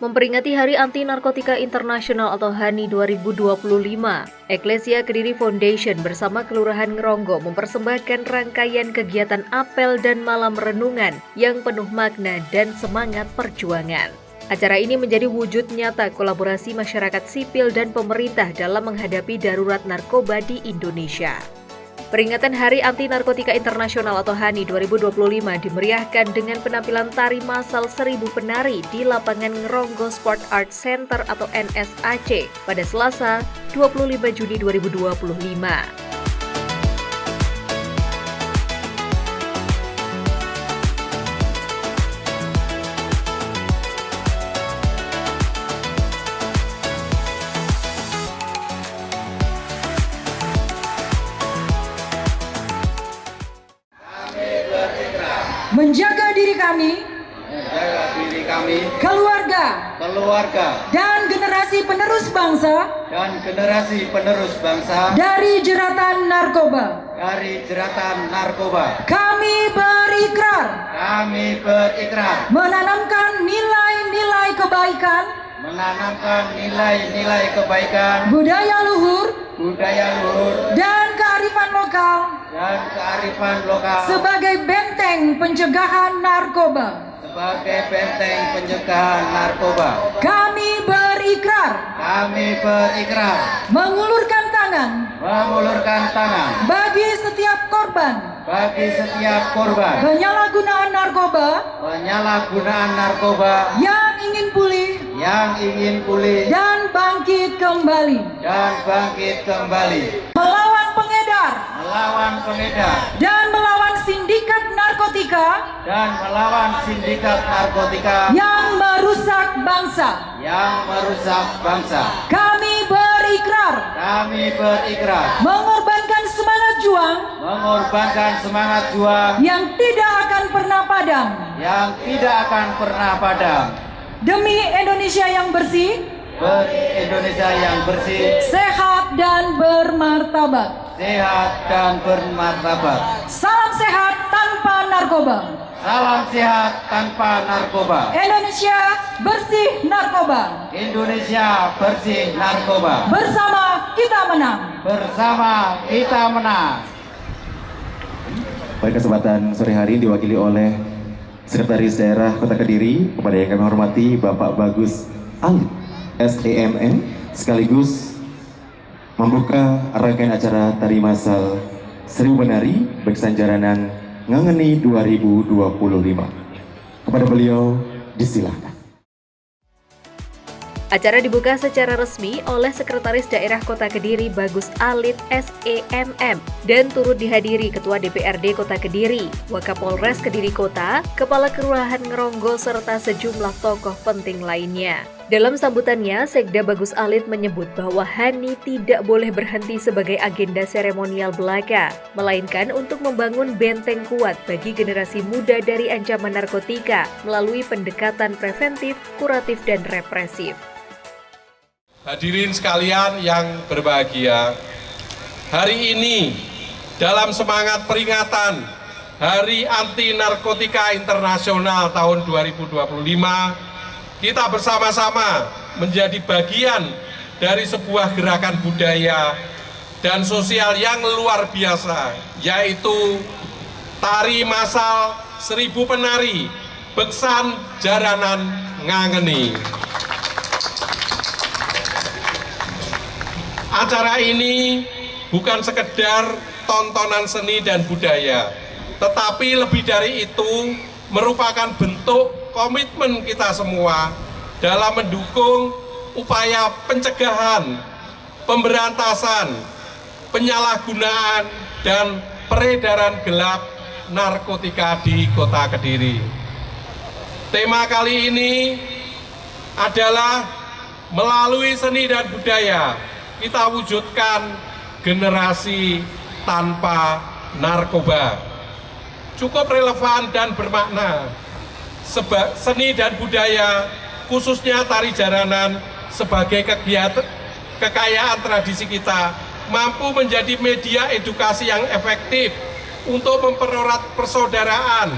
Memperingati Hari Anti Narkotika Internasional atau HANI 2025, Eklesia Kediri Foundation bersama Kelurahan Ngeronggo mempersembahkan rangkaian kegiatan apel dan malam renungan yang penuh makna dan semangat perjuangan. Acara ini menjadi wujud nyata kolaborasi masyarakat sipil dan pemerintah dalam menghadapi darurat narkoba di Indonesia. Peringatan Hari Anti Narkotika Internasional atau HANI 2025 dimeriahkan dengan penampilan tari massal 1000 penari di lapangan Ngeronggo Sport Art Center atau NSAC pada Selasa 25 Juni 2025. Menjaga diri kami, keluarga, dan generasi penerus bangsa, dari jeratan narkoba. Kami berikrar, menanamkan nilai-nilai kebaikan, budaya luhur, dan kearifan lokal, sebagai benteng pencegahan narkoba. Kami berikrar, mengulurkan tangan, bagi setiap korban, penyalahgunaan narkoba, yang ingin pulih, dan bangkit kembali, melawan pengedar, dan melawan sindikat narkotika, yang merusak bangsa. Kami berikrar, mengorbankan semangat juang, yang tidak akan pernah padam, demi Indonesia yang bersih, sehat dan bermartabat. Salam sehat tanpa narkoba. Indonesia bersih narkoba. Bersama kita menang. Pada kesempatan sore hari diwakili oleh Sekretaris Daerah Kota Kediri, kepada yang kami hormati Bapak Bagus Alit SEMN, sekaligus membuka rangkaian acara tari massal 1000 penari Beksan Jaranan Ngangeni 2025. Kepada beliau disilahkan. Acara dibuka secara resmi oleh Sekretaris Daerah Kota Kediri Bagus Alit SEMM dan turut dihadiri Ketua DPRD Kota Kediri, Wakapolres Kediri Kota, Kepala Kelurahan Ngeronggo, serta sejumlah tokoh penting lainnya. Dalam sambutannya, Sekda Bagus Alit menyebut bahwa HANI tidak boleh berhenti sebagai agenda seremonial belaka, melainkan untuk membangun benteng kuat bagi generasi muda dari ancaman narkotika melalui pendekatan preventif, kuratif, dan represif. Hadirin sekalian yang berbahagia, hari ini dalam semangat peringatan Hari Anti Narkotika Internasional tahun 2025, kita bersama-sama menjadi bagian dari sebuah gerakan budaya dan sosial yang luar biasa, yaitu tari massal 1000 penari Beksan Jaranan Ngangeni. Acara ini bukan sekedar tontonan seni dan budaya, tetapi lebih dari itu merupakan bentuk komitmen kita semua dalam mendukung upaya pencegahan, pemberantasan, penyalahgunaan, dan peredaran gelap narkotika di Kota Kediri. Tema kali ini adalah melalui seni dan budaya kita wujudkan generasi tanpa narkoba. Cukup relevan dan bermakna. Sebab seni dan budaya, khususnya tari jaranan sebagai kekayaan tradisi kita, mampu menjadi media edukasi yang efektif untuk mempererat persaudaraan,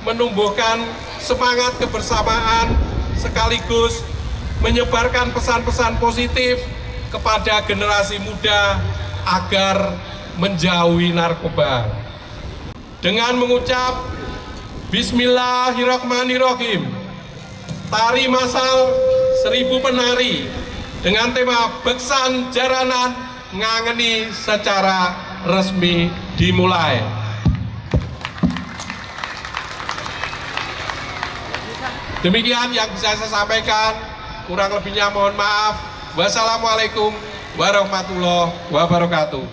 menumbuhkan semangat kebersamaan sekaligus menyebarkan pesan-pesan positif kepada generasi muda agar menjauhi narkoba. Dengan mengucap Bismillahirrahmanirrahim, tari masal 1000 penari dengan tema Beksan Jaranan Ngangeni secara resmi dimulai. Demikian yang bisa saya sampaikan, kurang lebihnya mohon maaf. Wassalamualaikum warahmatullahi wabarakatuh.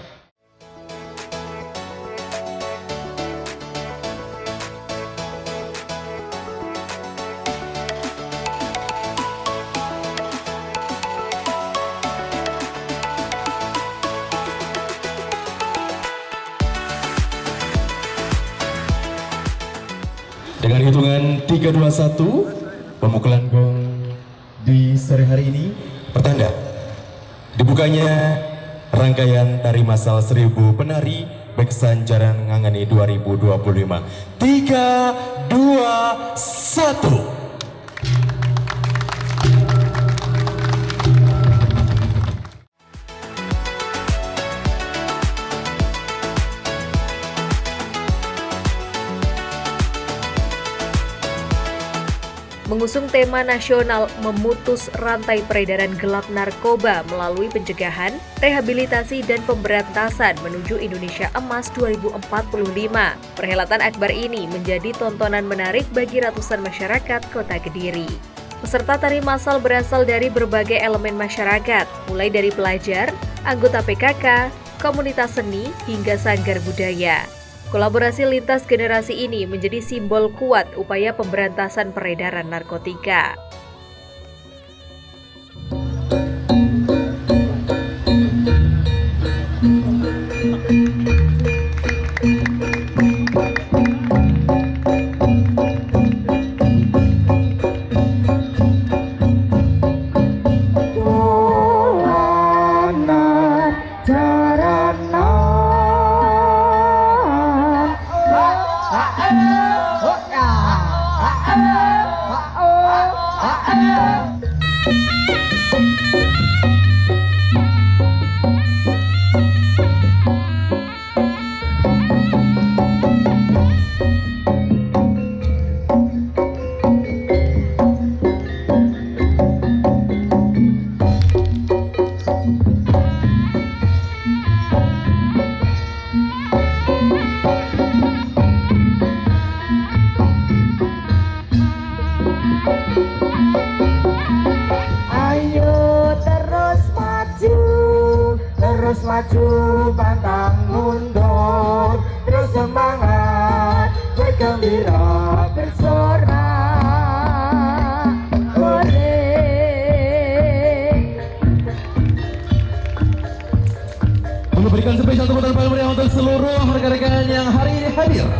Dengan hitungan 3, 2, 1, pemukulan gong di sore hari ini pertanda dibukanya rangkaian tari masal 1000 penari Beksan Jaranan Ngangeni 2025. 3, 2, 1. Mengusung tema nasional memutus rantai peredaran gelap narkoba melalui pencegahan, rehabilitasi, dan pemberantasan menuju Indonesia Emas 2045. Perhelatan akbar ini menjadi tontonan menarik bagi ratusan masyarakat Kota Kediri. Peserta tari massal berasal dari berbagai elemen masyarakat, mulai dari pelajar, anggota PKK, komunitas seni, hingga sanggar budaya. Kolaborasi lintas generasi ini menjadi simbol kuat upaya pemberantasan peredaran narkotika. Terus maju, pantang mundur, terus semangat, bergembira, bersorak. Memberikan spesial tepuk tangan paling meriah untuk seluruh rekan-rekan yang hari ini hadir.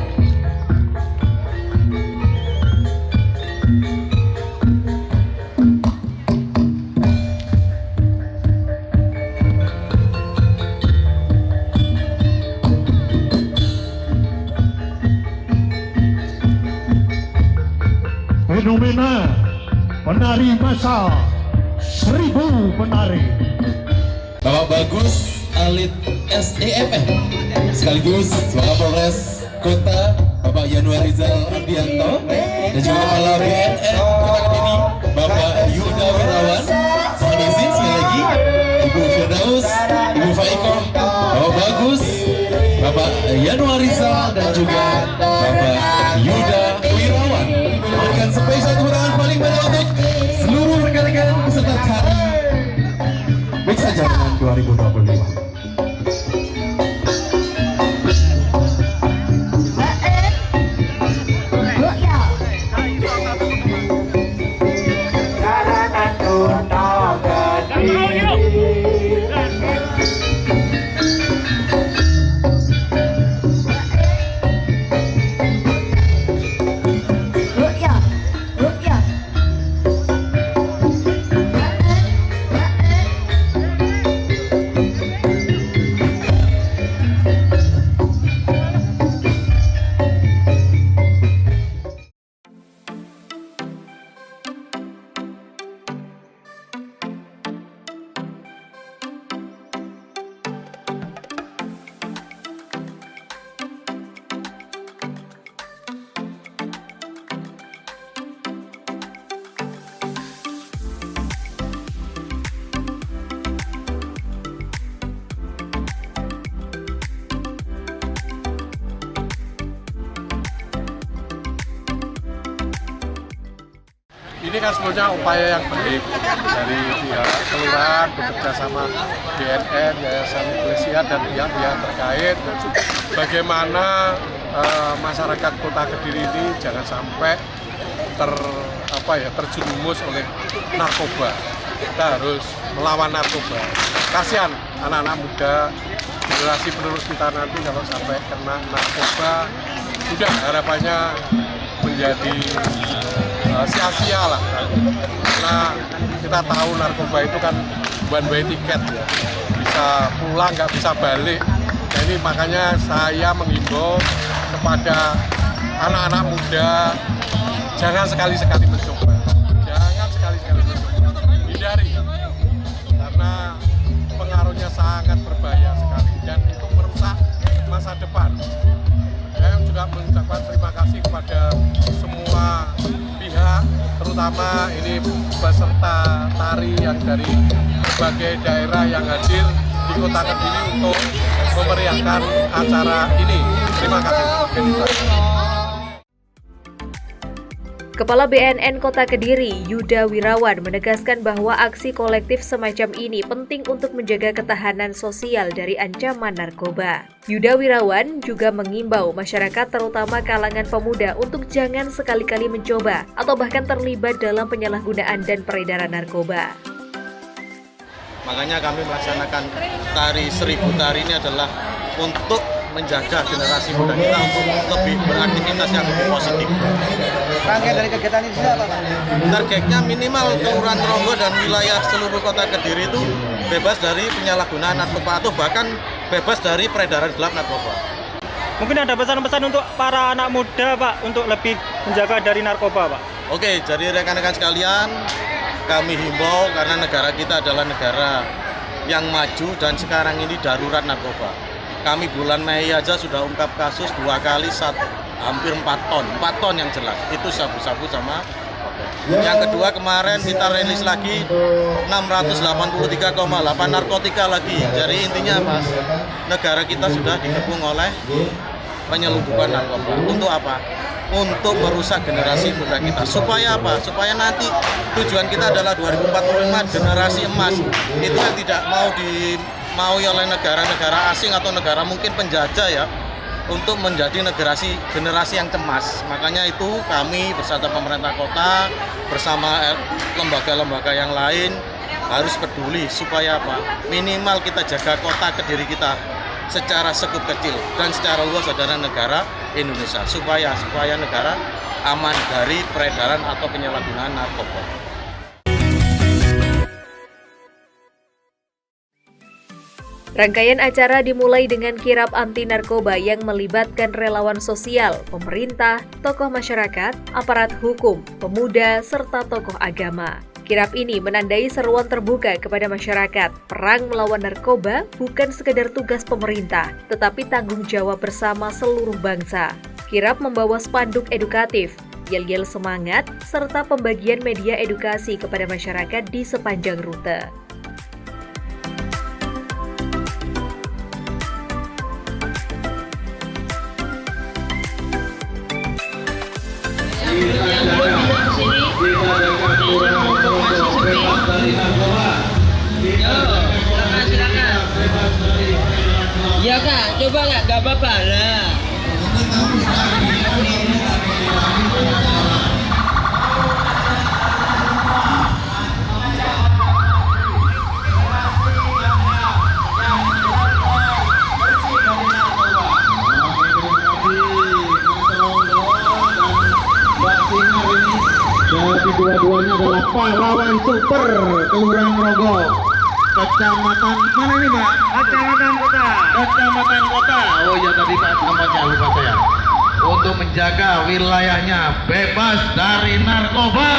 Fenomena penari massal 1000 penari. Bapak Bagus Alit SEMN sekaligus Wakapolres Kota Bapak Yanuar Rizal Ardianto dan juga Kepala BNN Kota Kediri Bapak Yuda Wirawan. Mohon izin sekali lagi Ibu Firdaus, Ibu Faikoh, Bapak Bagus, Bapak Yanuar Rizal dan juga Bapak Yuda Wirawan. Memberikan spesial tepuk tangan paling meriah untuk seluruh rekan-rekan peserta tari Beksan Jaranan 2025. kan sebenarnya upaya yang baik dari pihak kelurahan bekerja sama BNN, Yayasan Eklesia dan pihak-pihak terkait. Bagaimana masyarakat Kota Kediri ini jangan sampai terjerumus oleh narkoba. Kita harus melawan narkoba. Kasihan anak-anak muda, generasi penerus kita nanti kalau sampai kena narkoba, sudah harapannya menjadi sia-sia lah. Karena kita tahu narkoba itu kan one way ticket ya, bisa pulang nggak bisa balik. Nah ini makanya saya menghimbau kepada anak-anak muda, jangan sekali-sekali mencoba. Jangan sekali-sekali mencoba. Hindari. Karena pengaruhnya sangat berbahaya sekali dan itu merusak masa depan. Saya juga mengucapkan terima kasih kepada semua pihak, terutama ini peserta tari yang dari berbagai daerah yang hadir di Kota Kediri untuk memeriahkan acara ini. Terima kasih. Kepala BNN Kota Kediri, Yuda Wirawan, menegaskan bahwa aksi kolektif semacam ini penting untuk menjaga ketahanan sosial dari ancaman narkoba. Yuda Wirawan juga mengimbau masyarakat terutama kalangan pemuda untuk jangan sekali-kali mencoba atau bahkan terlibat dalam penyalahgunaan dan peredaran narkoba. Makanya kami melaksanakan tari 1000 tari ini adalah untuk menjaga generasi muda kita untuk lebih beraktivitas yang lebih positif. Rangkaian dari kegiatan ini apa, Pak? Targetnya minimal Kelurahan Ngronggo dan wilayah seluruh Kota Kediri itu bebas dari penyalahgunaan narkoba atau bahkan bebas dari peredaran gelap narkoba. Mungkin ada pesan-pesan untuk para anak muda, Pak, untuk lebih menjaga dari narkoba, Pak? Oke, jadi rekan-rekan sekalian, kami himbau karena negara kita adalah negara yang maju dan sekarang ini darurat narkoba. Kami bulan Mei aja sudah ungkap kasus 2 kali hampir 4 ton yang jelas. Itu sabu-sabu sama. Yang kedua kemarin kita rilis lagi 683,8 narkotika lagi. Jadi intinya apa? Negara kita sudah dikepung oleh penyelundupan narkoba. Untuk apa? Untuk merusak generasi muda kita. Supaya apa? Supaya nanti tujuan kita adalah 2045 generasi emas. Itu yang tidak mau oleh negara-negara asing atau negara mungkin penjajah ya, untuk menjadi generasi yang cemas. Makanya itu kami bersama pemerintah kota, bersama lembaga-lembaga yang lain harus peduli supaya apa? Minimal kita jaga Kota Kediri kita secara sekup kecil dan secara luas adalah negara Indonesia supaya negara aman dari peredaran atau penyalahgunaan narkoba. Rangkaian acara dimulai dengan kirap anti narkoba yang melibatkan relawan sosial, pemerintah, tokoh masyarakat, aparat hukum, pemuda, serta tokoh agama. Kirap ini menandai seruan terbuka kepada masyarakat. Perang melawan narkoba bukan sekedar tugas pemerintah, tetapi tanggung jawab bersama seluruh bangsa. Kirap membawa spanduk edukatif, yel-yel semangat, serta pembagian media edukasi kepada masyarakat di sepanjang rute. Ya Kak, coba Kak, gak apa-apa lah. Jadi dua-duanya adalah pahlawan super Kelurahan Ngronggo, Kecamatan mana ini Pak? Kecamatan Kota. Kecamatan Kota. Oh ya tadi Pak tempatnya lupa saya. Untuk menjaga wilayahnya bebas dari narkoba.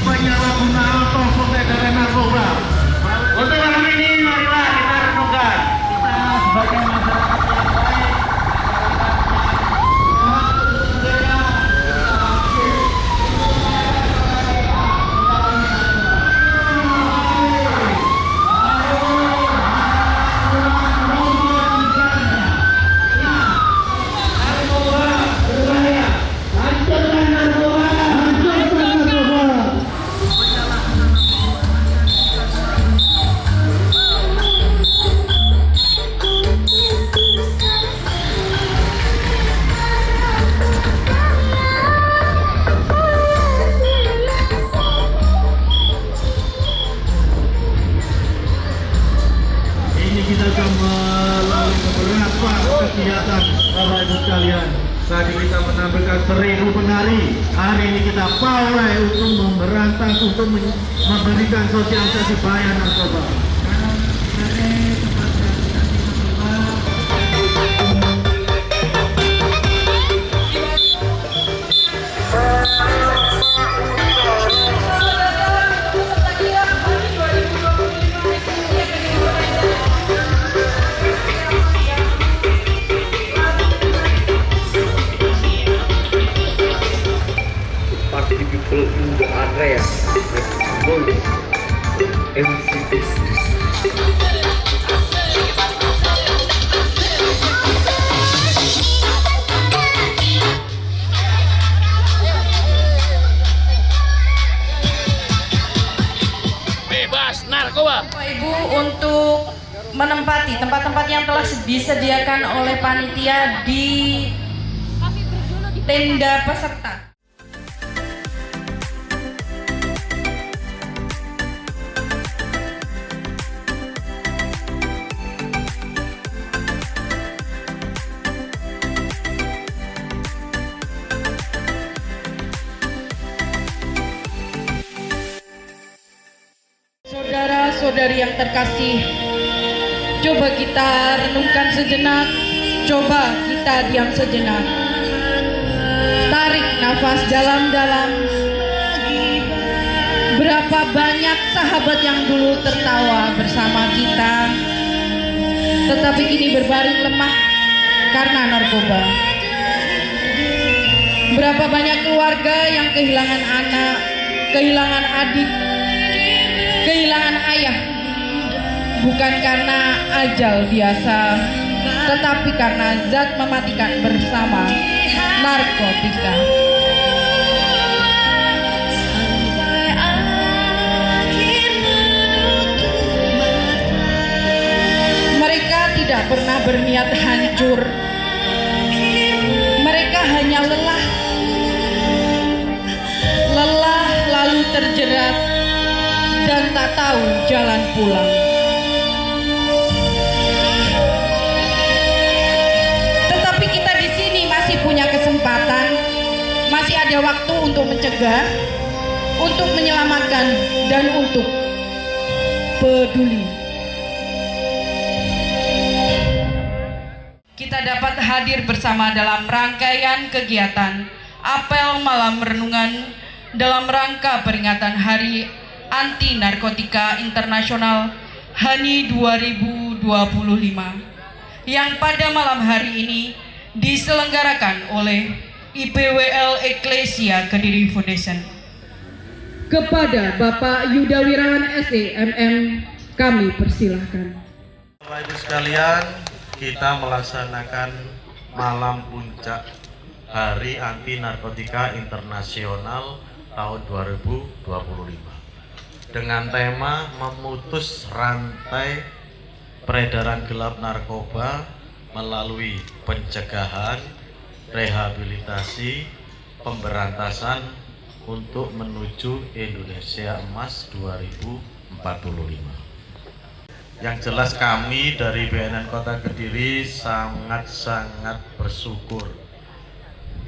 Penyalahgunaan sudah melalui beberapa kegiatan Bapak Ibu sekalian. Tadi kita menampilkan 1000 penari. Hari ini kita pawai untuk memberantas, untuk memberikan sosialisasi bahaya narkoba. Bebas narkoba. Bapak Ibu untuk menempati tempat-tempat yang telah disediakan oleh panitia di tenda peserta. Saudara-saudari yang terkasih, coba kita renungkan sejenak, coba kita diam sejenak. Tarik nafas dalam-dalam. Berapa banyak sahabat yang dulu tertawa bersama kita, tetapi kini berbaring lemah karena narkoba. Berapa banyak keluarga yang kehilangan anak, kehilangan adik, kehilangan ayah, bukan karena ajal biasa, tetapi karena zat mematikan bersama, narkotika. Mereka tidak pernah berniat hancur. Mereka hanya lelah lalu terjerat dan tak tahu jalan pulang. Tetapi kita di sini masih punya kesempatan, masih ada waktu untuk mencegah, untuk menyelamatkan, dan untuk peduli. Kita dapat hadir bersama dalam rangkaian kegiatan apel malam renungan dalam rangka peringatan Hari Anti Narkotika Internasional HANI 2025 yang pada malam hari ini diselenggarakan oleh IPWL Eklesia Kediri Foundation. Kepada Bapak Yuda Wirawan SEMM kami persilahkan. Bapak Ibu sekalian, kita melaksanakan malam puncak Hari Anti Narkotika Internasional tahun 2025 dengan tema memutus rantai peredaran gelap narkoba melalui pencegahan, rehabilitasi, pemberantasan untuk menuju Indonesia Emas 2045. Yang jelas kami dari BNN Kota Kediri sangat-sangat bersyukur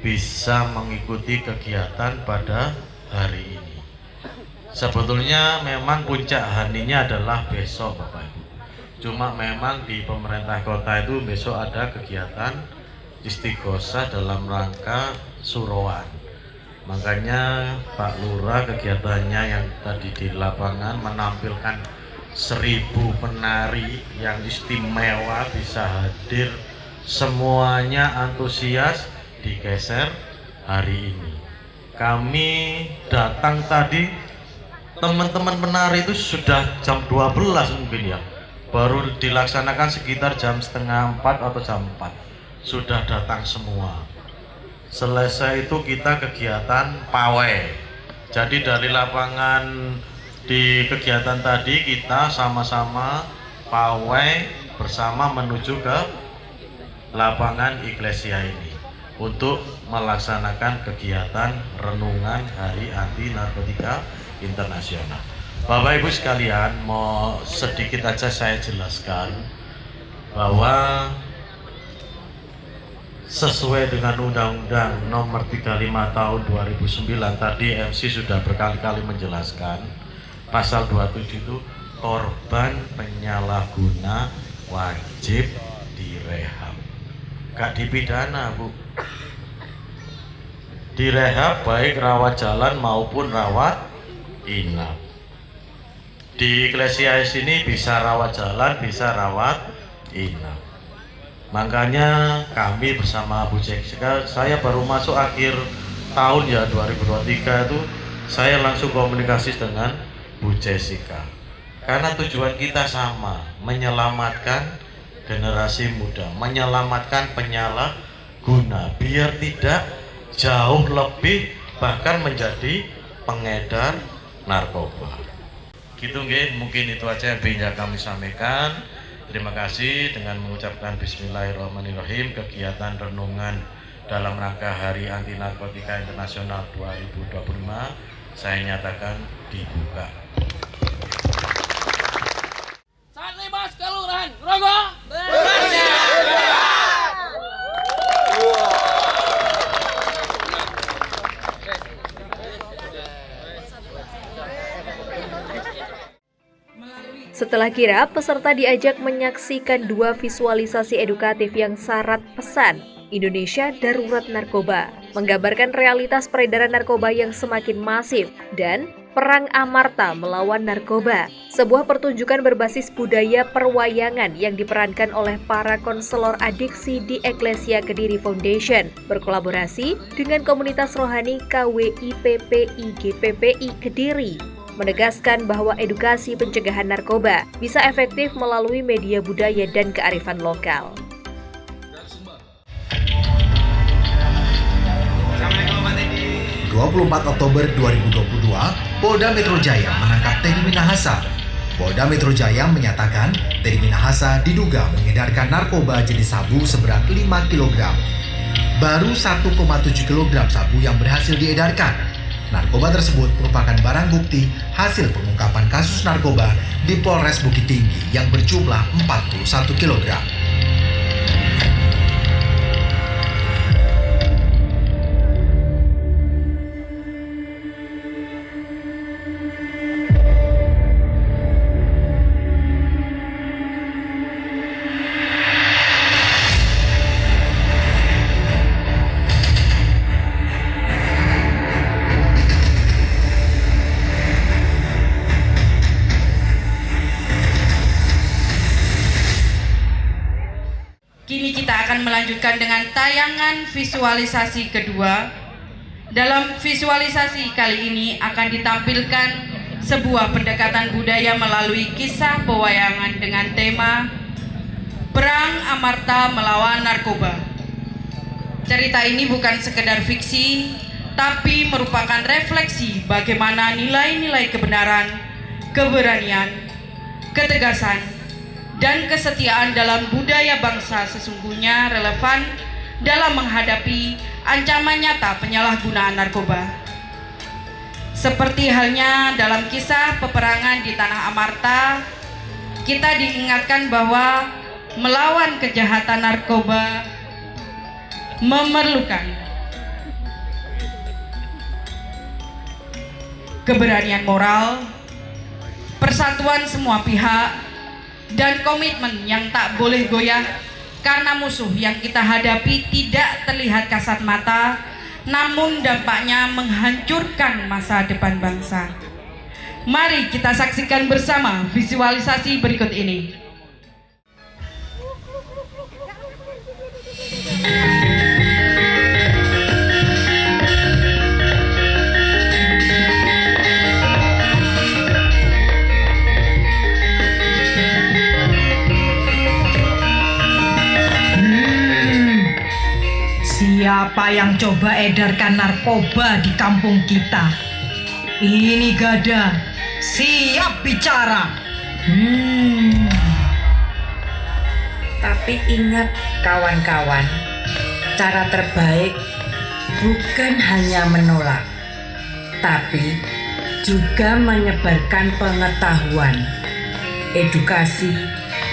bisa mengikuti kegiatan pada hari ini. Sebetulnya memang puncak haninya adalah besok Bapak Ibu. Cuma memang di pemerintah kota itu besok ada kegiatan istighosah dalam rangka suroan. Makanya Pak Lurah kegiatannya yang tadi di lapangan menampilkan 1000 penari yang istimewa bisa hadir, semuanya antusias digeser hari ini. Kami datang tadi, teman-teman penari itu sudah jam 12 mungkin ya, baru dilaksanakan sekitar jam setengah 4 atau jam 4 sudah datang semua. Selesai itu kita kegiatan pawai. Jadi dari lapangan di kegiatan tadi kita sama-sama pawai bersama menuju ke lapangan Eklesia ini untuk melaksanakan kegiatan renungan Hari Anti Narkotika Internasional. Bapak Ibu sekalian, mau sedikit aja saya jelaskan bahwa sesuai dengan Undang-Undang Nomor 35 Tahun 2009 tadi MC sudah berkali-kali menjelaskan pasal 27 itu korban penyalahguna wajib direhab, gak dipidana Bu, direhab baik rawat jalan maupun rawat inap. Di Iglesias ini bisa rawat jalan, bisa rawat inap. Makanya kami bersama Bu Jessica, saya baru masuk akhir tahun ya 2023 itu saya langsung komunikasi dengan Bu Jessica. Karena tujuan kita sama, menyelamatkan generasi muda, menyelamatkan penyalahguna biar tidak jauh lebih bahkan menjadi pengedar narkoba. Gitu nggih, mungkin itu aja yang bisa kami sampaikan. Terima kasih dengan mengucapkan Bismillahirrahmanirrahim. Kegiatan renungan dalam rangka Hari Anti Narkotika Internasional 2025 saya nyatakan dibuka. Sarlimas Kelurahan Ngronggo. Setelah kirap, peserta diajak menyaksikan 2 visualisasi edukatif yang syarat pesan Indonesia Darurat Narkoba, menggambarkan realitas peredaran narkoba yang semakin masif, dan Perang Amarta Melawan Narkoba, sebuah pertunjukan berbasis budaya perwayangan yang diperankan oleh para konselor adiksi di Eklesia Kediri Foundation, berkolaborasi dengan komunitas rohani KWIPPI GPPI Kediri, menegaskan bahwa edukasi pencegahan narkoba bisa efektif melalui media budaya dan kearifan lokal. 24 Oktober 2022, Polda Metro Jaya menangkap Teddy Minahasa. Polda Metro Jaya menyatakan Teddy Minahasa diduga mengedarkan narkoba jenis sabu seberat 5 kg. Baru 1,7 kg sabu yang berhasil diedarkan. Narkoba tersebut merupakan barang bukti hasil pengungkapan kasus narkoba di Polres Bukit Tinggi yang berjumlah 41 kg. Kini kita akan melanjutkan dengan tayangan visualisasi kedua. Dalam visualisasi kali ini akan ditampilkan sebuah pendekatan budaya melalui kisah pewayangan dengan tema Perang Amarta Melawan Narkoba. Cerita ini bukan sekedar fiksi, tapi merupakan refleksi bagaimana nilai-nilai kebenaran, keberanian, ketegasan, dan kesetiaan dalam budaya bangsa sesungguhnya relevan dalam menghadapi ancaman nyata penyalahgunaan narkoba. Seperti halnya dalam kisah peperangan di Tanah Amarta, kita diingatkan bahwa melawan kejahatan narkoba memerlukan keberanian moral, persatuan semua pihak, dan komitmen yang tak boleh goyah karena musuh yang kita hadapi tidak terlihat kasat mata, namun dampaknya menghancurkan masa depan bangsa. Mari kita saksikan bersama visualisasi berikut ini. Siapa yang coba edarkan narkoba di kampung kita? Ini Gada, siap bicara. Tapi ingat kawan-kawan, cara terbaik bukan hanya menolak, tapi juga menyebarkan pengetahuan, edukasi,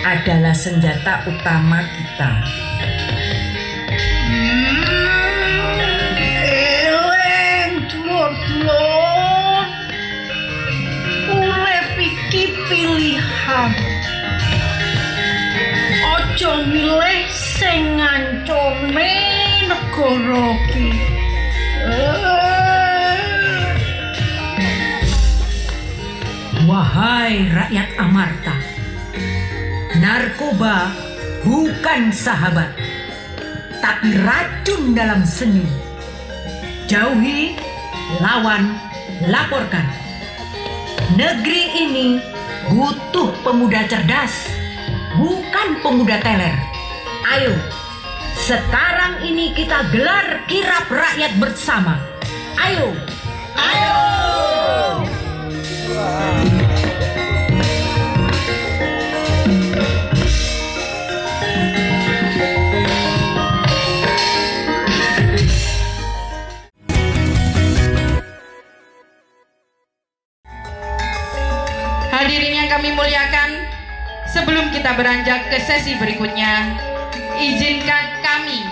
adalah senjata utama kita. Eleng dulur-dulur, urip iki pilihan. Ojo milih sing ngancurne negara iki. Wahai rakyat Amarta, narkoba bukan sahabat, tapi racun dalam seni. Jauhi, lawan, laporkan. Negeri ini butuh pemuda cerdas, bukan pemuda teler. Ayo, sekarang ini kita gelar kirap rakyat bersama. Ayo, ayo! Hadirin yang kami muliakan, sebelum kita beranjak ke sesi berikutnya, izinkan kami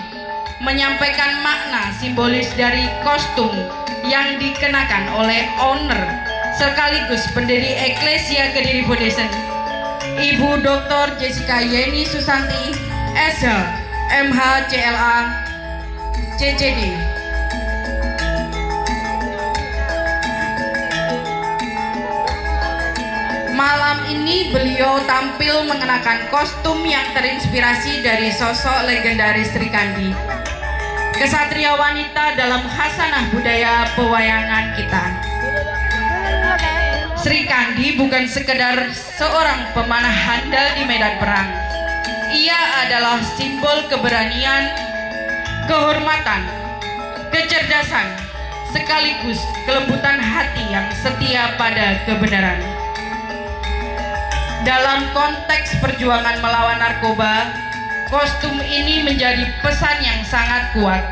menyampaikan makna simbolis dari kostum yang dikenakan oleh owner sekaligus pendiri Eklesia Kediri Foundation, Ibu Dr. Jessica Yeni Susanti, SH, MH, CLA, CCD. Malam ini beliau tampil mengenakan kostum yang terinspirasi dari sosok legendaris Sri Kandi, kesatria wanita dalam khasanah budaya pewayangan kita. Sri Kandi bukan sekedar seorang pemanah handal di medan perang. Ia adalah simbol keberanian, kehormatan, kecerdasan, sekaligus kelembutan hati yang setia pada kebenaran. Dalam konteks perjuangan melawan narkoba, kostum ini menjadi pesan yang sangat kuat,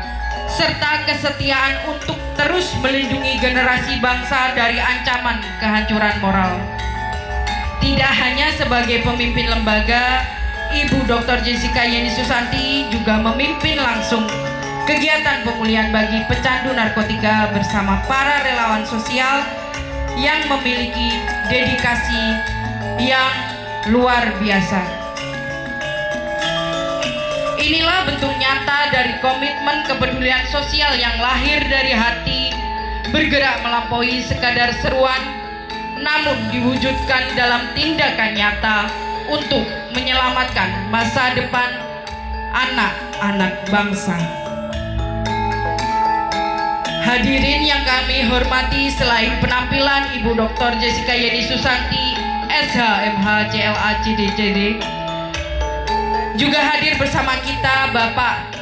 serta kesetiaan untuk terus melindungi generasi bangsa dari ancaman kehancuran moral. Tidak hanya sebagai pemimpin lembaga, Ibu Dr. Jessica Yeni Susanti juga memimpin langsung kegiatan pemulihan bagi pecandu narkotika bersama para relawan sosial yang memiliki dedikasi yang luar biasa. Inilah bentuk nyata dari komitmen kepedulian sosial yang lahir dari hati, bergerak melampaui sekadar seruan, namun diwujudkan dalam tindakan nyata untuk menyelamatkan masa depan anak-anak bangsa. Hadirin yang kami hormati, selain penampilan Ibu Dr. Jessica Yeni Susanti, SH, MH, CLA, CDCD, juga hadir bersama kita Bapak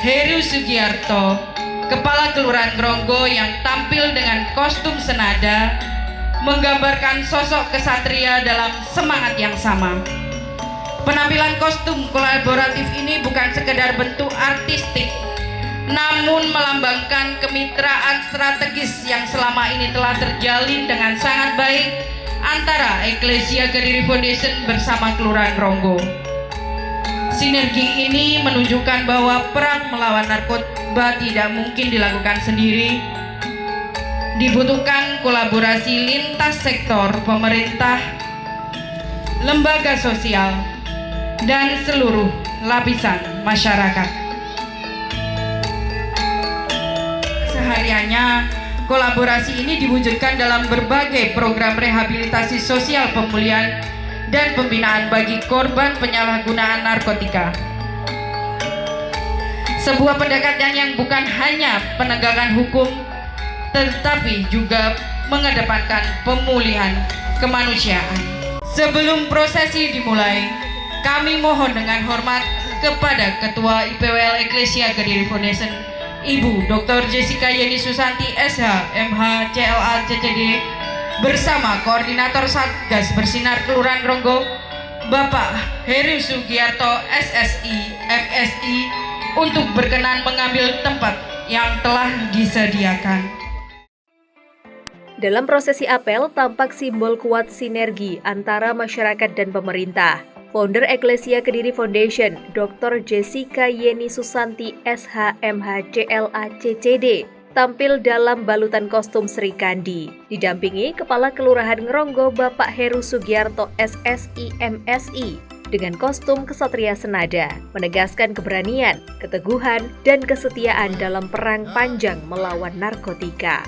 Heru Sugiarto, Kepala Kelurahan Gronggo, yang tampil dengan kostum senada menggambarkan sosok kesatria dalam semangat yang sama. Penampilan kostum kolaboratif ini bukan sekedar bentuk artistik, namun melambangkan kemitraan strategis yang selama ini telah terjalin dengan sangat baik antara Eklesia Kediri Foundation bersama Kelurahan Gronggo. Sinergi ini menunjukkan bahwa perang melawan narkoba tidak mungkin dilakukan sendiri. Dibutuhkan kolaborasi lintas sektor, pemerintah, lembaga sosial, dan seluruh lapisan masyarakat. Sehariannya, kolaborasi ini diwujudkan dalam berbagai program rehabilitasi sosial, pemulihan, dan pembinaan bagi korban penyalahgunaan narkotika. Sebuah pendekatan yang bukan hanya penegakan hukum, tetapi juga mengedepankan pemulihan kemanusiaan. Sebelum prosesi dimulai, kami mohon dengan hormat kepada Ketua IPWL Eklesia Kediri Foundation, Ibu Dr. Jessica Yeni Susanti, SH, MH, CLA, CCD, bersama Koordinator Satgas Bersinar Kelurahan Gronggo, Bapak Heru Sugiarto, SSI, MSI, untuk berkenan mengambil tempat yang telah disediakan. Dalam prosesi apel tampak simbol kuat sinergi antara masyarakat dan pemerintah. Founder Eklesia Kediri Foundation, Dr. Jessica Yeni Susanti SHMH CLA CCD, tampil dalam balutan kostum Sri Kandi, didampingi Kepala Kelurahan Ngeronggo Bapak Heru Sugiarto SSI MSI dengan kostum kesatria senada, menegaskan keberanian, keteguhan, dan kesetiaan dalam perang panjang melawan narkotika.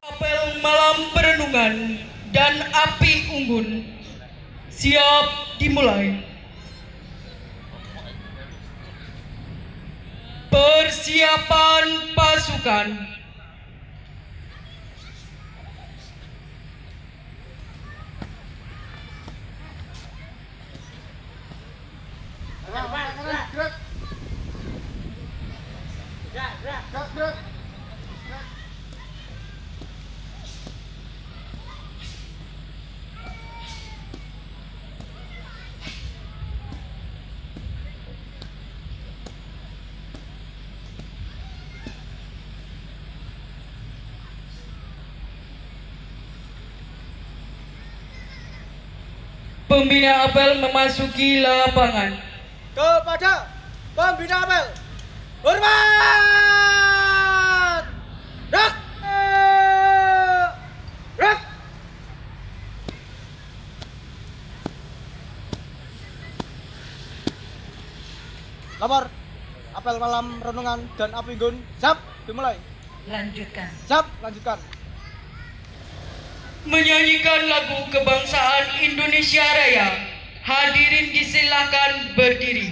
Apel malam perenungan dan api unggun siap dimulai. Persiapan pasukan. Pembina apel memasuki lapangan. Kepada pembina apel, hormat! Rak! Rak! Lapor, apel malam renungan dan api unggun, siap, dimulai. Lanjutkan. Siap, lanjutkan. Menyanyikan lagu kebangsaan Indonesia Raya. Hadirin disilakan berdiri.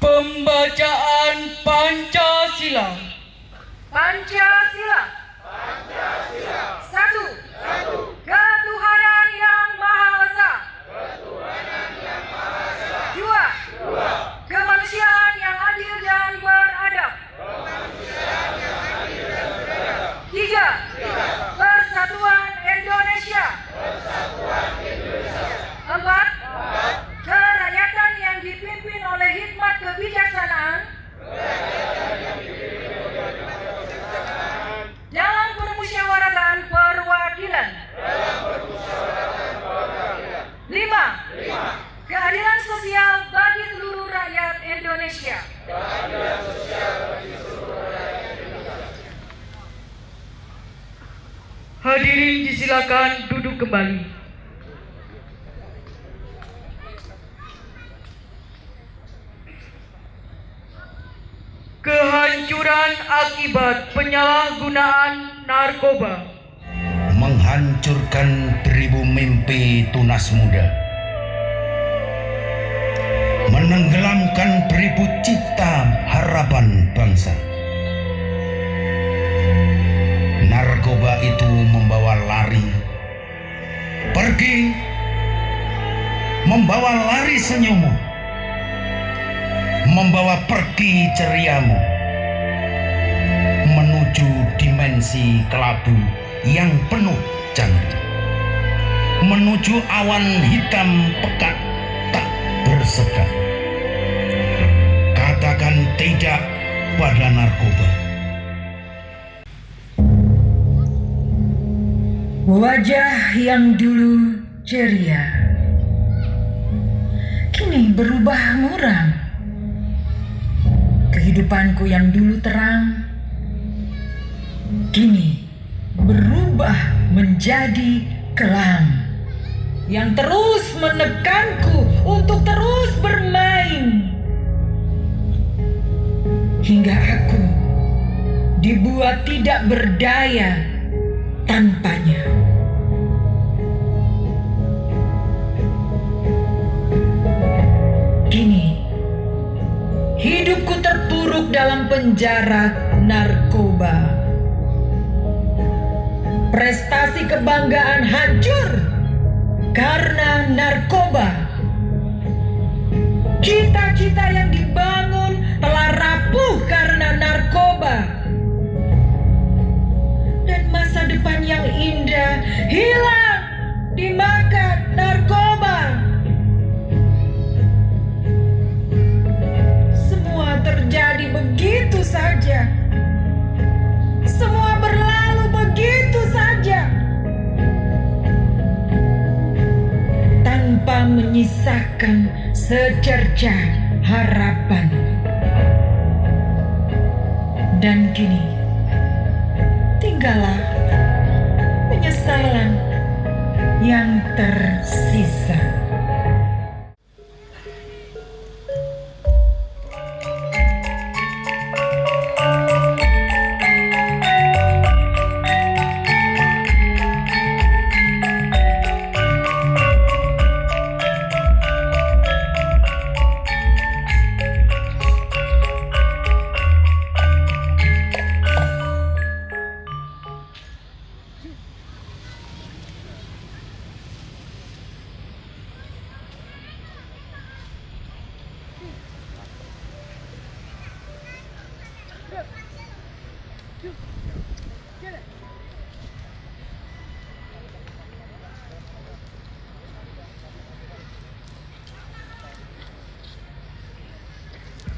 Pembacaan Pancasila. Pancasila. Satu. Ketuhanan Yang Maha Esa. Dua. Kemanusiaan yang adil dan beradab. Tiga. Persatuan Indonesia. Empat. Kerakyatan yang dipimpin oleh hikmat kebijaksanaan dalam permusyawaratan perwakilan. 5. Keadilan sosial bagi seluruh rakyat Indonesia. Hadirin disilakan duduk kembali. Kehancuran akibat penyalahgunaan narkoba. Menghancurkan 1000 mimpi tunas muda. Menenggelamkan 1000 cita harapan baru. bangsa. Narkoba itu membawa lari, pergi, membawa lari senyummu, membawa pergi ceriamu, menuju dimensi kelabu yang penuh candu, menuju awan hitam pekat tak bersekat. Katakan tidak pada narkoba. Wajah yang dulu ceria kini berubah muram. Kehidupanku yang dulu terang kini berubah menjadi kelam yang terus menekanku untuk terus bermain, hingga aku dibuat tidak berdaya tanpanya. Kini hidupku terpuruk dalam penjara narkoba. Prestasi kebanggaan hancur karena narkoba. Cita-cita yang dibangun telah rapuh karena narkoba. Dan masa depan yang indah hilang dimakan narkoba. Semua terjadi begitu saja. Semua berlalu begitu saja, tanpa menyisakan secercah harapan. Dan kini tinggallah penyesalan yang tersisa.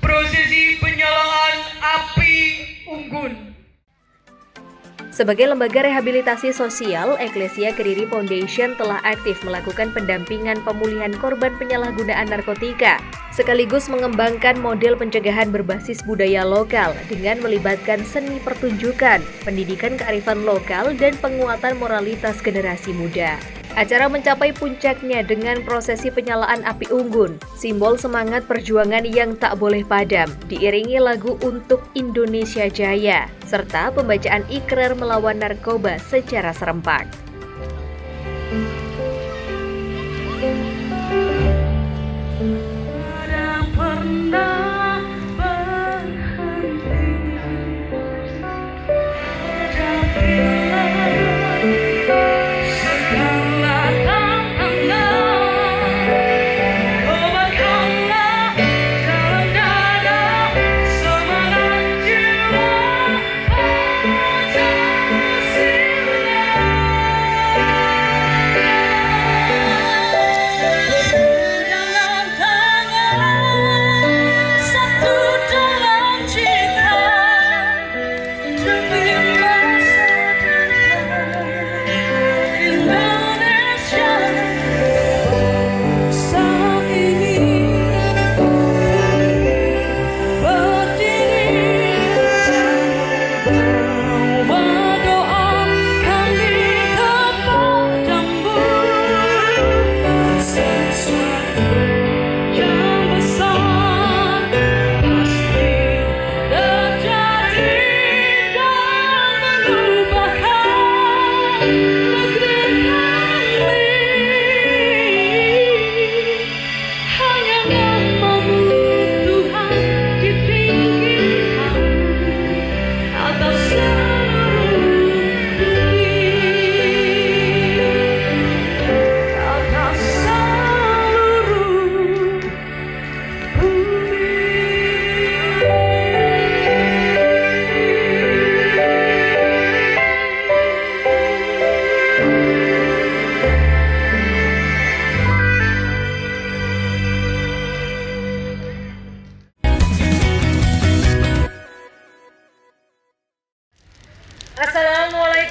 Prosesi penyalaan api unggun. Sebagai lembaga rehabilitasi sosial, Eklesia Kediri Foundation telah aktif melakukan pendampingan pemulihan korban penyalahgunaan narkotika, sekaligus mengembangkan model pencegahan berbasis budaya lokal dengan melibatkan seni pertunjukan, pendidikan kearifan lokal, dan penguatan moralitas generasi muda. Acara mencapai puncaknya dengan prosesi penyalaan api unggun, simbol semangat perjuangan yang tak boleh padam, diiringi lagu Untuk Indonesia Jaya, serta pembacaan ikrar melawan narkoba secara serempak.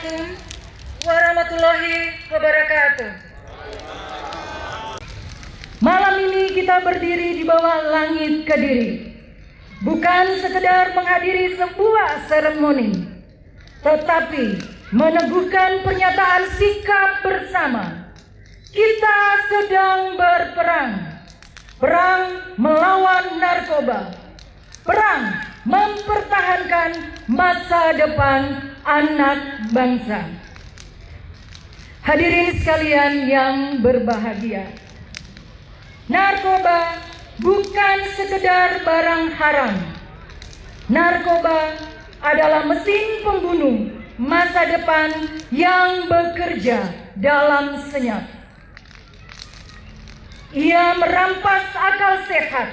Assalamualaikum warahmatullahi wabarakatuh. Malam ini kita berdiri di bawah langit Kediri, bukan sekedar menghadiri sebuah seremoni, tetapi meneguhkan pernyataan sikap bersama. Kita sedang berperang, perang melawan narkoba, perang mempertahankan masa depan anak bangsa. Hadirin sekalian yang berbahagia, narkoba bukan sekedar barang haram. Narkoba adalah mesin pembunuh masa depan yang bekerja dalam senyap. Ia merampas akal sehat,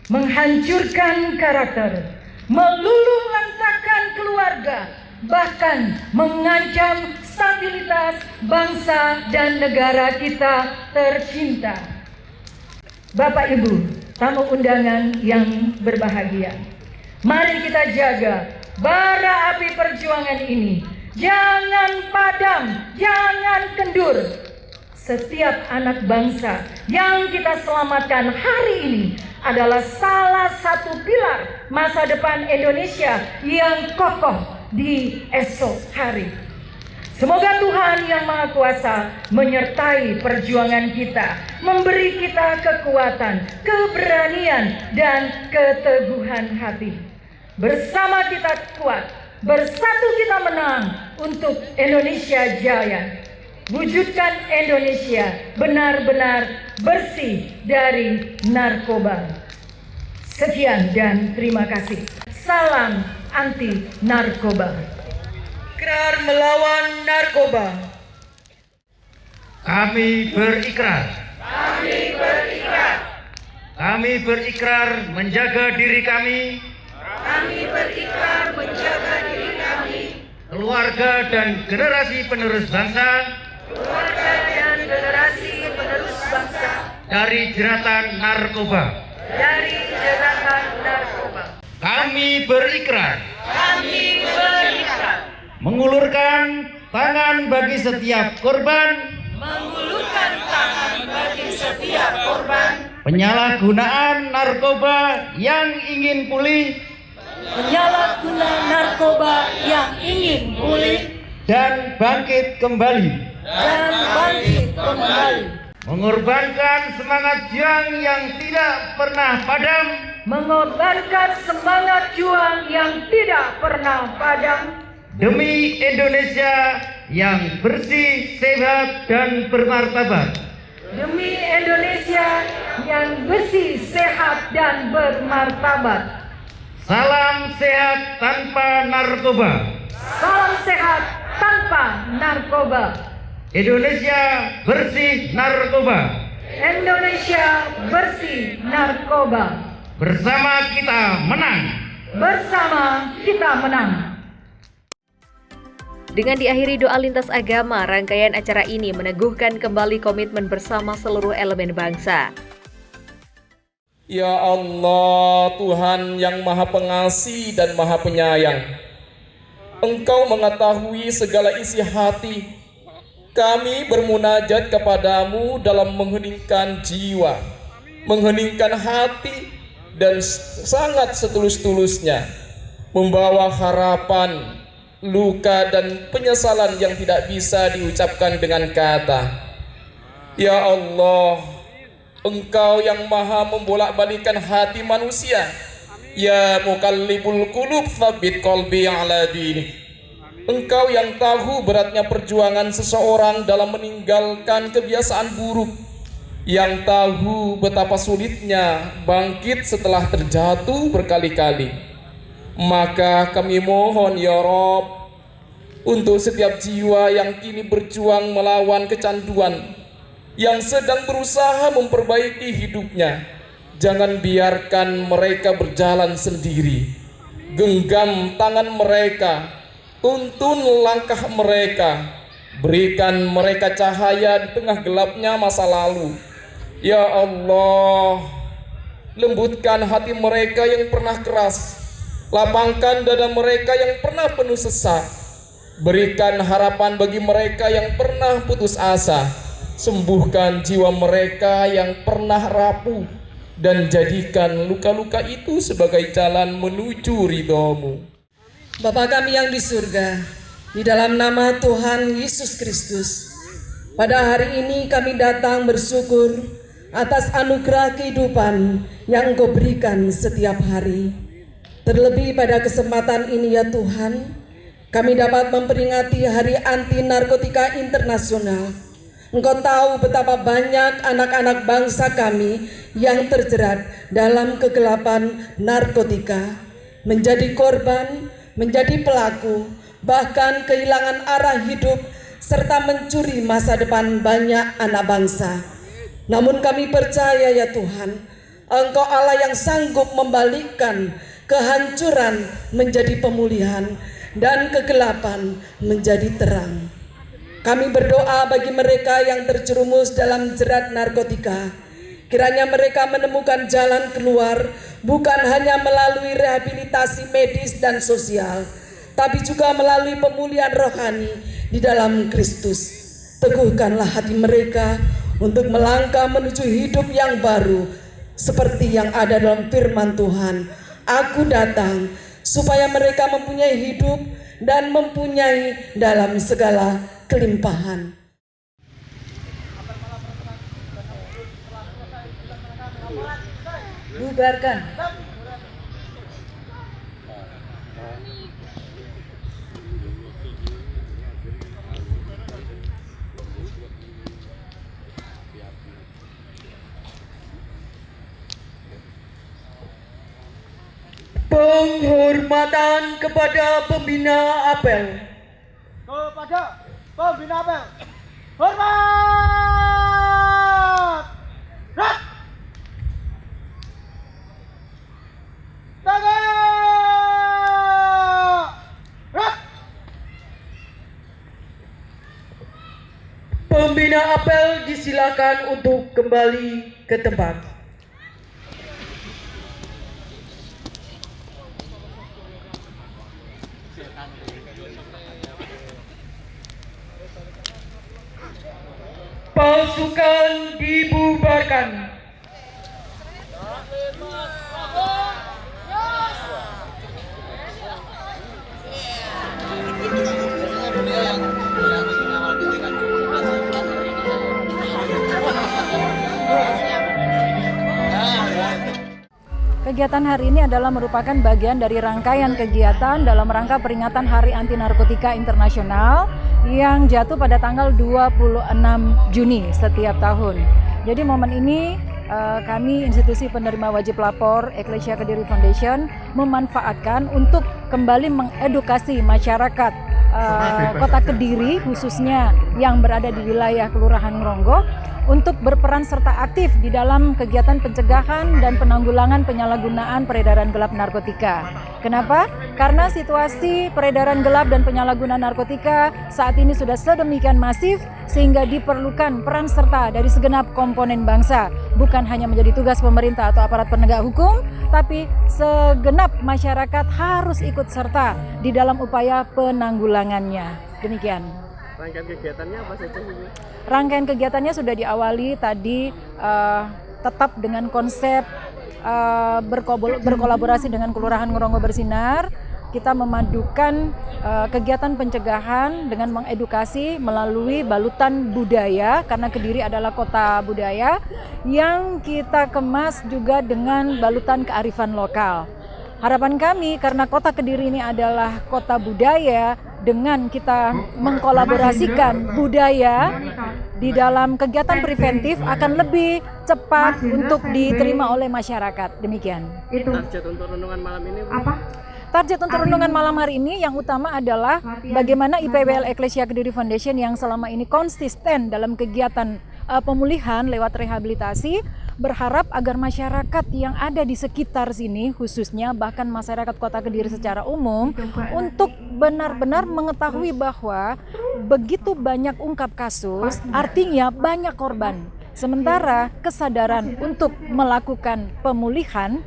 menghancurkan karakter, meluluhlantakkan keluarga, bahkan mengancam stabilitas bangsa dan negara kita tercinta. Bapak Ibu, tamu undangan yang berbahagia, mari kita jaga bara api perjuangan ini. Jangan padam, jangan kendur. Setiap anak bangsa yang kita selamatkan hari ini adalah salah satu pilar masa depan Indonesia yang kokoh di esok hari. Semoga Tuhan Yang Maha Kuasa menyertai perjuangan kita, memberi kita kekuatan, keberanian, dan keteguhan hati. Bersama kita kuat, bersatu kita menang untuk Indonesia Jaya. Wujudkan Indonesia benar-benar bersih dari narkoba. Sekian dan terima kasih. Salam anti narkoba. Ikrar melawan narkoba. Kami berikrar. Kami berikrar menjaga diri kami. Keluarga dan generasi penerus bangsa. Dari jeratan narkoba. Kami berikrar. Mengulurkan tangan bagi setiap korban. Penyalahgunaan narkoba yang ingin pulih. Dan bangkit kembali. Mengorbankan semangat juang yang tidak pernah padam. Demi Indonesia yang bersih, sehat, dan bermartabat. Salam sehat tanpa narkoba. Indonesia bersih narkoba. Bersama kita menang. Dengan diakhiri doa lintas agama, rangkaian acara ini meneguhkan kembali komitmen bersama seluruh elemen bangsa. Ya Allah, Tuhan yang Maha Pengasih dan Maha Penyayang, Engkau mengetahui segala isi hati. Kami bermunajat kepadamu dalam mengheningkan jiwa, mengheningkan hati, dan sangat setulus-tulusnya membawa harapan, luka, dan penyesalan yang tidak bisa diucapkan dengan kata. Ya Allah, Engkau yang maha membolak-balikan hati manusia. Ya Muqallibul Qulub, tsabbit qalbi ala dinik. Engkau yang tahu beratnya perjuangan seseorang dalam meninggalkan kebiasaan buruk, yang tahu betapa sulitnya bangkit setelah terjatuh berkali-kali. Maka kami mohon ya Rob, untuk setiap jiwa yang kini berjuang melawan kecanduan, yang sedang berusaha memperbaiki hidupnya, jangan biarkan mereka berjalan sendiri. Genggam tangan mereka, tuntun langkah mereka, berikan mereka cahaya di tengah gelapnya masa lalu. Ya Allah, lembutkan hati mereka yang pernah keras, lapangkan dada mereka yang pernah penuh sesak. Berikan harapan bagi mereka yang pernah putus asa. Sembuhkan jiwa mereka yang pernah rapuh, dan jadikan luka-luka itu sebagai jalan menuju ridho-Mu. Bapa kami yang di surga, di dalam nama Tuhan Yesus Kristus, pada hari ini kami datang bersyukur atas anugerah kehidupan yang Engkau berikan setiap hari. Terlebih pada kesempatan ini ya Tuhan, kami dapat memperingati Hari Anti Narkotika Internasional. Engkau tahu betapa banyak anak-anak bangsa kami yang terjerat dalam kegelapan narkotika, menjadi korban, menjadi pelaku, bahkan kehilangan arah hidup, serta mencuri masa depan banyak anak bangsa. Namun kami percaya ya Tuhan, Engkau Allah yang sanggup membalikkan kehancuran menjadi pemulihan dan kegelapan menjadi terang. Kami berdoa bagi mereka yang terjerumus dalam jerat narkotika. Kiranya mereka menemukan jalan keluar bukan hanya melalui rehabilitasi medis dan sosial, tapi juga melalui pemulihan rohani di dalam Kristus. Teguhkanlah hati mereka untuk melangkah menuju hidup yang baru, seperti yang ada dalam firman Tuhan. Aku datang supaya mereka mempunyai hidup dan mempunyai dalam segala kelimpahan. Bubarkan. Penghormatan kepada pembina apel. Kepada pembina apel. Hormat! Rak! Tegak! Rak! Pembina apel disilakan untuk kembali ke tempat. Pasukan dibubarkan. Kegiatan hari ini adalah merupakan bagian dari rangkaian kegiatan dalam rangka peringatan Hari Anti Narkotika Internasional yang jatuh pada tanggal 26 Juni setiap tahun. Jadi momen ini kami institusi penerima wajib lapor Eklesia Kediri Foundation memanfaatkan untuk kembali mengedukasi masyarakat Kota Kediri, khususnya yang berada di wilayah Kelurahan Ngronggo, untuk berperan serta aktif di dalam kegiatan pencegahan dan penanggulangan penyalahgunaan peredaran gelap narkotika. Kenapa? Karena situasi peredaran gelap dan penyalahgunaan narkotika saat ini sudah sedemikian masif sehingga diperlukan peran serta dari segenap komponen bangsa, bukan hanya menjadi tugas pemerintah atau aparat penegak hukum, tapi segenap masyarakat harus ikut serta di dalam upaya penanggulangannya. Demikian. Rangkaian kegiatannya apa saja ini? Rangkaian kegiatannya sudah diawali tadi tetap dengan konsep berkolaborasi dengan Kelurahan Ngronggo Bersinar. Kita memadukan kegiatan pencegahan dengan mengedukasi melalui balutan budaya, karena Kediri adalah kota budaya, yang kita kemas juga dengan balutan kearifan lokal. Harapan kami karena kota Kediri ini adalah kota budaya, dengan kita mengkolaborasikan budaya di dalam kegiatan preventif akan lebih cepat untuk diterima oleh masyarakat. Demikian. Target untuk renungan malam ini apa? Target untuk renungan malam hari ini yang utama adalah bagaimana IPWL Eklesia Kediri Foundation yang selama ini konsisten dalam kegiatan pemulihan lewat rehabilitasi, berharap agar masyarakat yang ada di sekitar sini, khususnya bahkan masyarakat Kota Kediri secara umum, untuk benar-benar mengetahui bahwa begitu banyak ungkap kasus, artinya banyak korban. Sementara kesadaran untuk melakukan pemulihan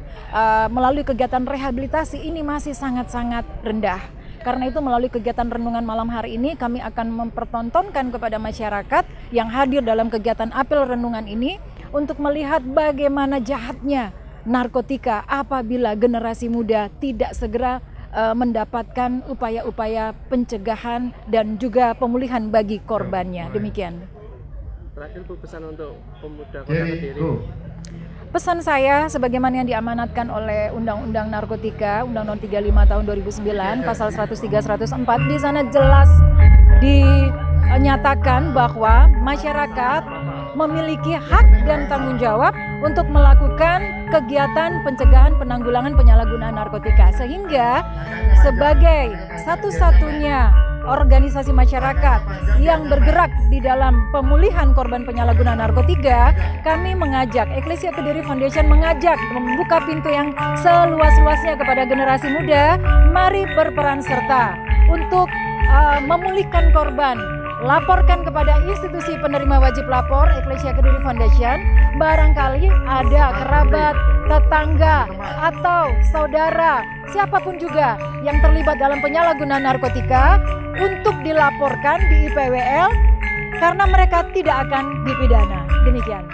melalui kegiatan rehabilitasi ini masih sangat-sangat rendah. Karena itu melalui kegiatan renungan malam hari ini kami akan mempertontonkan kepada masyarakat yang hadir dalam kegiatan apel renungan ini untuk melihat bagaimana jahatnya narkotika apabila generasi muda tidak segera mendapatkan upaya-upaya pencegahan dan juga pemulihan bagi korbannya. Demikian. Terakhir Bu, pesan untuk pemuda Kota Kediri. Pesan saya sebagaimana yang diamanatkan oleh Undang-Undang Narkotika, Undang-Undang 35 tahun 2009, pasal 103-104, di sana jelas dinyatakan bahwa masyarakat memiliki hak dan tanggung jawab untuk melakukan kegiatan pencegahan penanggulangan penyalahgunaan narkotika. Sehingga sebagai satu-satunya organisasi masyarakat yang bergerak di dalam pemulihan korban penyalahgunaan narkotika, kami mengajak, Eklesia Kediri Foundation mengajak membuka pintu yang seluas-luasnya kepada generasi muda, mari berperan serta untuk memulihkan korban. Laporkan kepada institusi penerima wajib lapor Eklesia Kediri Foundation, barangkali ada kerabat, tetangga, atau saudara, siapapun juga yang terlibat dalam penyalahgunaan narkotika untuk dilaporkan di IPWL karena mereka tidak akan dipidana. Demikian.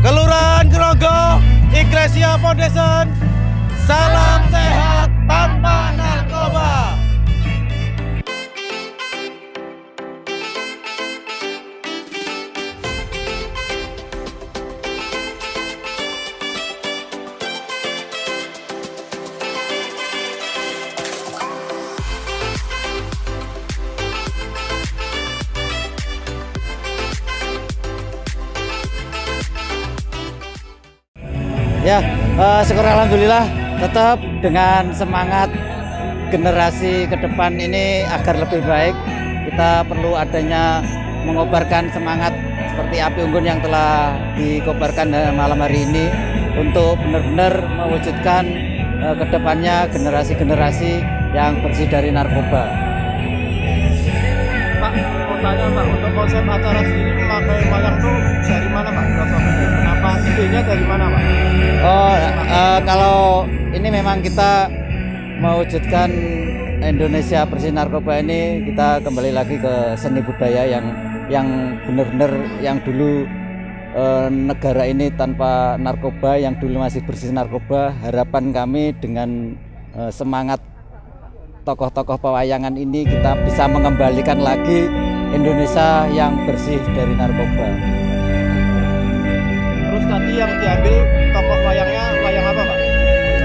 Kelurahan Grogol, Eklesia Foundation, salam sehat tanpa narkoba. Ya, syukur alhamdulillah tetap dengan semangat generasi ke depan ini agar lebih baik. Kita perlu adanya mengobarkan semangat seperti api unggun yang telah dikobarkan malam hari ini untuk benar-benar mewujudkan ke depannya generasi-generasi yang bersih dari narkoba. Pak, mau tanya Pak, untuk konsep acara sendiri memakai wayang tuh dari mana Pak? Kenapa idenya dari mana Pak? Kalau ini memang kita mewujudkan Indonesia bersih narkoba ini, kita kembali lagi ke seni budaya yang benar-benar yang dulu negara ini tanpa narkoba, yang dulu masih bersih narkoba. Harapan kami dengan semangat tokoh-tokoh pewayangan ini kita bisa mengembalikan lagi Indonesia yang bersih dari narkoba. Terus tadi yang diambil tokoh wayangnya wayang apa Pak?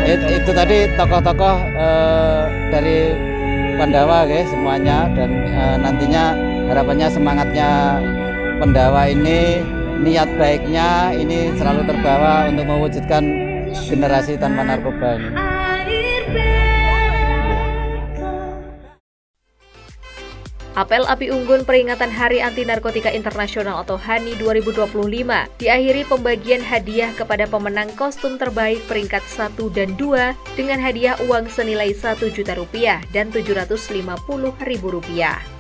Itu tadi tokoh-tokoh dari Pandawa guys semuanya, dan nantinya harapannya semangatnya Pandawa ini, niat baiknya ini selalu terbawa untuk mewujudkan generasi tanpa narkoba ini. Apel api unggun peringatan Hari Anti Narkotika Internasional atau HANI 2025 diakhiri pembagian hadiah kepada pemenang kostum terbaik peringkat 1 dan 2 dengan hadiah uang senilai Rp1 juta dan Rp750.000.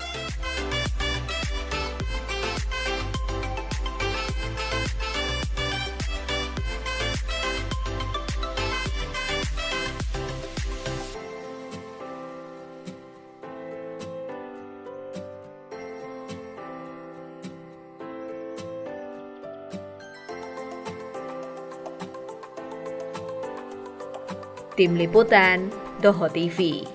Tim Liputan, Doho TV.